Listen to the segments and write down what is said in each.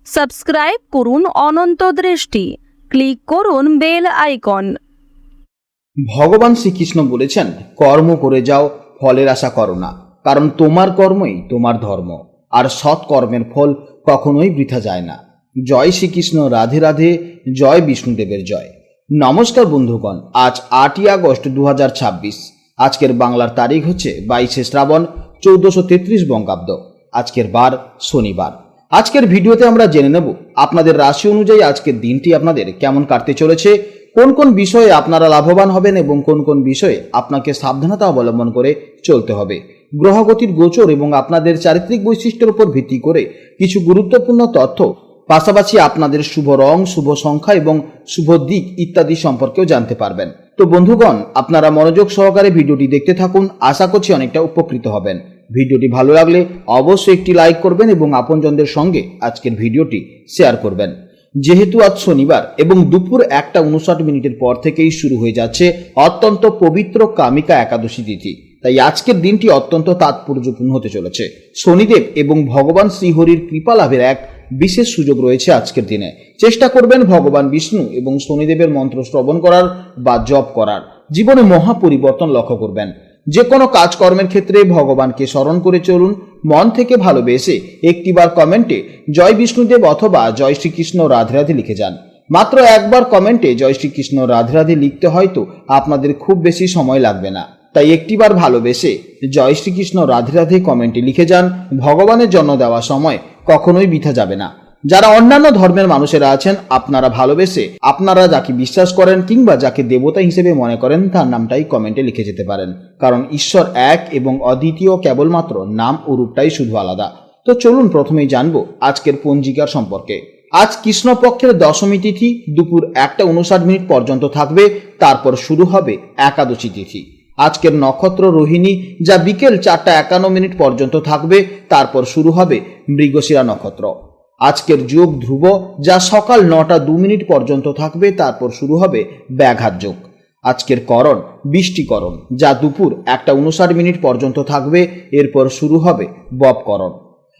Subscribe করুন অনন্ত দৃষ্টি, click করুন বেল আইকন। ভগবান শ্রীকৃষ্ণ বলেছেন, কর্ম করে যাও, ফলের আশা করো না, কারণ তোমার কর্মই তোমার ধর্ম, আর সৎ কর্মের ফল কখনোই বৃথা যায় না। জয় শ্রীকৃষ্ণ, রাধে রাধে, জয় বিষ্ণুদেবের জয়। নমস্কার বন্ধুগণ, আজ 8ই আগস্ট 2026। আজকের বাংলার তারিখ হচ্ছে 22শে শ্রাবণ 1433 বঙ্গাব্দ। আজকের বার শনিবার। আজকের ভিডিওতে আমরা জেনে নেব আপনাদের রাশি অনুযায়ী আজকের দিনটি আপনাদের কেমন কাটতে চলেছে, কোন কোন বিষয়ে আপনারা লাভবান হবেন এবং কোন কোন বিষয়ে আপনাকে সাবধানতা অবলম্বন করে চলতে হবে। গ্রহগতির গোচর এবং আপনাদের চারিত্রিক বৈশিষ্ট্যের উপর ভিত্তি করে কিছু গুরুত্বপূর্ণ তথ্য, পাশাপাশি আপনাদের শুভ রং, শুভ সংখ্যা এবং শুভ দিক ইত্যাদি সম্পর্কেও জানতে পারবেন। তো বন্ধুগণ, আপনারা মনোযোগ সহকারে ভিডিওটি দেখতে থাকুন, আশা করছি অনেকটা উপকৃত হবেন। ভিডিওটি ভালো লাগলে অবশ্যই একটি লাইক করবেন এবং আপনজনদের সঙ্গে আজকের ভিডিওটি শেয়ার করবেন। যেহেতু আজ শনিবার এবং দুপুর 1:59 পর থেকেই শুরু হয়ে যাচ্ছে অত্যন্ত পবিত্র কামিকা একাদশী তিথি, তাই আজকের দিনটি অত্যন্ত তাৎপর্যপূর্ণ হতে চলেছে। শনিদেব এবং ভগবান শ্রীহরির কৃপা লাভের এক বিশেষ সুযোগ রয়েছে আজকের দিনে। চেষ্টা করবেন ভগবান বিষ্ণু এবং শনিদেবের মন্ত্র শ্রবণ করার বা জপ করার। জীবনে মহা পরিবর্তন লক্ষ্য করবেন। যে কোনো কাজকর্মের ক্ষেত্রে ভগবানকে স্মরণ করে চলুন। মন থেকে ভালোবেসে একটিবার কমেন্টে জয় বিষ্ণুদেব অথবা জয় শ্রীকৃষ্ণ রাধে রাধে লিখে যান। মাত্র একবার কমেন্টে জয় শ্রীকৃষ্ণ রাধে রাধে লিখতে হয়তো আপনাদের খুব বেশি সময় লাগবে না, তাই একটিবার ভালোবেসে জয় শ্রীকৃষ্ণ রাধে রাধে কমেন্টে লিখে যান। ভগবানের জন্য দেওয়া সময় কখনোই বৃথা যাবে না। যারা অন্যান্য ধর্মের মানুষেরা আছেন, আপনারা ভালোবেসে আপনারা যাকে বিশ্বাস করেন কিংবা যাকে দেবতা হিসেবে মনে করেন তার নামটাই কমেন্টে লিখে যেতে পারেন, কারণ ঈশ্বর এক এবং অদ্বিতীয়, কেবলমাত্র নাম ও রূপটাই শুধু আলাদা। তো চলুন প্রথমেই জানবো আজকের পঞ্জিকার সম্পর্কে। আজ কৃষ্ণপক্ষের দশমী তিথি দুপুর 1:59 পর্যন্ত থাকবে, তারপর শুরু হবে একাদশী তিথি। আজকের নক্ষত্র রোহিণী, যা বিকেল 4:51 পর্যন্ত থাকবে, তারপর শুরু হবে মৃগশিরা নক্ষত্র। আজকের যোগ ধ্রুব, যা সকাল 9:02 পর্যন্ত থাকবে, তারপর শুরু হবে ব্যাঘাত যোগ। আজকের করণ বৃষ্টিকরণ, যা দুপুর 1:59 পর্যন্ত থাকবে, এরপর শুরু হবে ববকরণ।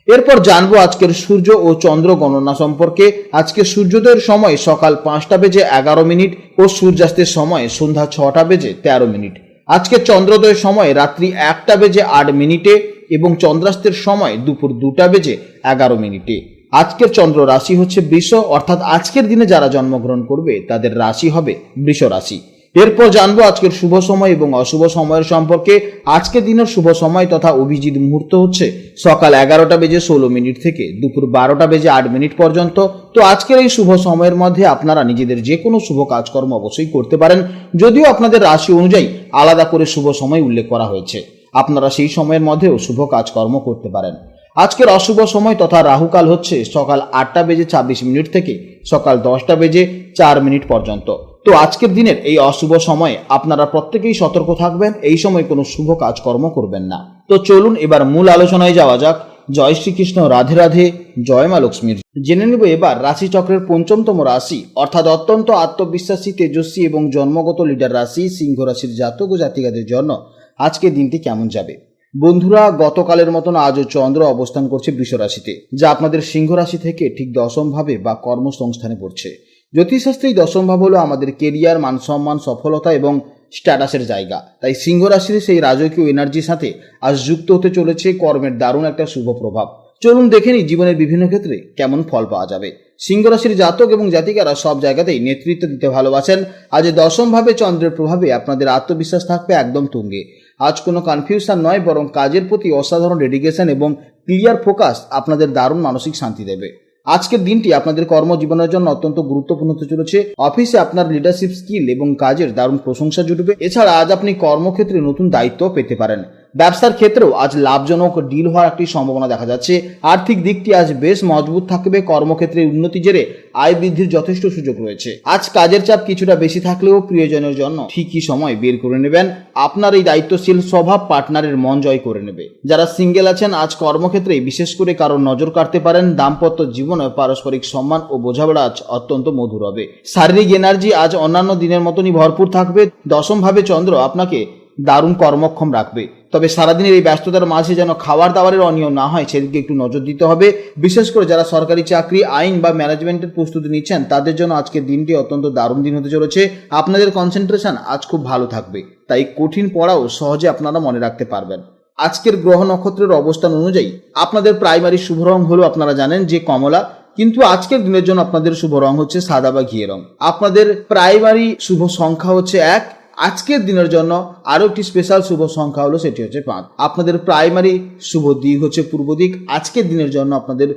এরপর জানবো আজকের সূর্য ও চন্দ্র গণনা সম্পর্কে। আজকে সূর্যোদয়ের সময় সকাল 5:11 ও সূর্যাস্তের সময় সন্ধ্যা 6:13। আজকে চন্দ্রোদয়ের সময় রাত্রি 1:08 এবং চন্দ্রাস্তের সময় দুপুর 2:11। আজকের চন্দ্র রাশি হচ্ছে বৃষ, অর্থাৎ আজকের দিনে যারা জন্মগ্রহণ করবে তাদের রাশি হবে বৃষ রাশি। এরপর জানবো আজকের শুভ সময় এবং অশুভ সময়ের সম্পর্কে। আজকের দিনের শুভ সময় তথা অভিজিৎ মুহূর্ত হচ্ছে সকাল 11:16 থেকে দুপুর 12:08 পর্যন্ত। তো আজকের এই শুভ সময়ের মধ্যে আপনারা নিজেদের যে কোনো শুভ কাজকর্ম অবশ্যই করতে পারেন, যদিও আপনাদের রাশি অনুযায়ী আলাদা করে শুভ সময় উল্লেখ করা হয়েছে। আপনারা সেই সময়ের মধ্যেও শুভ কাজকর্ম করতে পারেন। আজকের অশুভ সময় তথা রাহুকাল হচ্ছে সকাল 8:26 থেকে সকাল 10:04 পর্যন্ত। তো আজকের দিনের এই অশুভ সময়ে আপনারা প্রত্যেকেই সতর্ক থাকবেন, এই সময় কোনো শুভ কাজকর্ম করবেন না। তো চলুন এবার মূল আলোচনায় যাওয়া যাক। জয় শ্রীকৃষ্ণ, রাধে রাধে, জয় মা লক্ষ্মীর। জেনে নেব এবার রাশিচক্রের 5মতম রাশি, অর্থাৎ অত্যন্ত আত্মবিশ্বাসী, তেজস্বী এবং জন্মগত লিডার রাশি সিংহ রাশির জাতক ও জাতিকাদের জন্য আজকের দিনটি কেমন যাবে। বন্ধুরা, গতকালের মতন আজও চন্দ্র অবস্থান করছে বৃষ রাশিতে, যা আপনাদের সিংহ রাশি থেকে ঠিক দশমভাবে বা কর্মসংস্থানে পড়ছে। জ্যোতিষশাস্ত্রে এই দশম ভাব হলো আমাদের কেরিয়ার, মান সম্মান, সফলতা এবং স্ট্যাটাসের জায়গা। তাই সিংহ রাশির সেই রাজকীয় এনার্জির সাথে আজ যুক্ত হতে চলেছে কর্মের দারুণ একটা শুভ প্রভাব। চলুন দেখে নিই জীবনের বিভিন্ন ক্ষেত্রে কেমন ফল পাওয়া যাবে। সিংহ রাশির জাতক এবং জাতিকারা সব জায়গাতেই নেতৃত্ব দিতে ভালোবাসেন। আজ দশমভাবে চন্দ্রের প্রভাবে আপনাদের আত্মবিশ্বাস থাকবে একদম তুঙ্গে। আজ কোনো কনফিউশন নয়, বরং কাজের প্রতি অসাধারণ ডেডিকেশন এবং ক্লিয়ার ফোকাস আপনাদের দারুণ মানসিক শান্তি দেবে। আজকের দিনটি আপনাদের কর্মজীবনের জন্য অত্যন্ত গুরুত্বপূর্ণ হতে চলেছে। অফিসে আপনার লিডারশিপ স্কিল এবং কাজের দারুণ প্রশংসা জুটবে। এছাড়া আজ আপনি কর্মক্ষেত্রে নতুন দায়িত্ব পেতে পারেন। ব্যবসার ক্ষেত্রেও আজ লাভজনক ডিল হওয়ার একটি সম্ভাবনা দেখা যাচ্ছে। আর্থিক দিকটি আজ বেশ মজবুত থাকবে। কর্মক্ষেত্রে উন্নতি জেরে আয় বৃদ্ধির যথেষ্ট সুযোগ রয়েছে। আজ কাজের চাপ কিছুটা বেশি থাকলেও প্রিয়জনের জন্য ঠিকই সময় বের করে নেবেন। আপনার এই দায়িত্বশীল স্বভাব পার্টনারের মন জয় করে নেবে। যারা সিঙ্গেল আছেন, আজ কর্মক্ষেত্রে বিশেষ করে কারোর নজর কাটতে পারেন। দাম্পত্য জীবনে পারস্পরিক সম্মান ও বোঝাপড়া আজ অত্যন্ত মধুর হবে। শারীরিক এনার্জি আজ অন্যান্য দিনের মতনই ভরপুর থাকবে। দশমভাবে চন্দ্র আপনাকে দারুণ কর্মক্ষম রাখবে। তবে সারাদিনের এই ব্যস্ততার মাঝে যেন খাবার দাবারের অনিয়ম না হয় সেদিকে একটু নজর দিতে হবে। বিশেষ করে যারা সরকারি চাকরি, আইন বা ম্যানেজমেন্টের প্রস্তুতি নিচ্ছেন তাদের জন্য আজকের দিনটি অত্যন্ত দারুণ দিন হতে চলেছে। আপনাদের কনসেন্ট্রেশন আজ খুব ভালো থাকবে, তাই কঠিন পড়াও সহজে আপনারা মনে রাখতে পারবেন। আজকের গ্রহ নক্ষত্রের অবস্থান অনুযায়ী আপনাদের প্রাইমারি শুভ রং হলো, আপনারা জানেন যে কমলা, কিন্তু আজকের দিনের জন্য আপনাদের শুভ রং হচ্ছে সাদা বা ঘিয়ে রং। আপনাদের প্রাইমারি শুভ সংখ্যা হচ্ছে 1। আজকের দিনের জন্য আরও একটি স্পেশাল শুভ সংখ্যা হলো, সেটি হচ্ছে 5। আপনাদের প্রাইমারি শুভ দিক হচ্ছে পূর্ব দিক। আজকের দিনের জন্য আপনাদের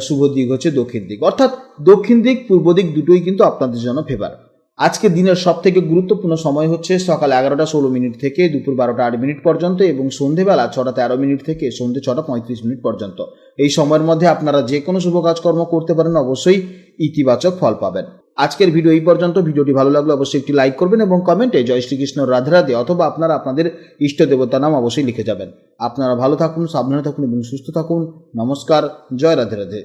শুভ দিক হচ্ছে দক্ষিণ দিক, অর্থাৎ দক্ষিণ দিক পূর্ব দিক দুটোই কিন্তু আপনাদের জন্য ফেভার। আজকের দিনের সব থেকে গুরুত্বপূর্ণ সময় হচ্ছে সকাল 11টা 16 থেকে দুপুর 12টা 8 পর্যন্ত এবং সন্ধেবেলা 6টা 13 থেকে সন্ধে 6টা 35 পর্যন্ত। এই সময়ের মধ্যে আপনারা যে কোনো শুভ কাজকর্ম করতে পারেন, অবশ্যই ইতিবাচক ফল পাবেন। আজকের ভিডিও এই পর্যন্ত। ভিডিওটি ভালো লাগলে অবশ্যই একটি লাইক করবেন এবং কমেন্টে জয় শ্রীকৃষ্ণ, রাধে রাধে অথবা আপনারা আপনাদের ইষ্ট দেবতার নাম অবশ্যই লিখে যাবেন। আপনারা ভালো থাকুন, সাবধানে থাকুন এবং সুস্থ থাকুন। নমস্কার, জয় রাধে রাধে।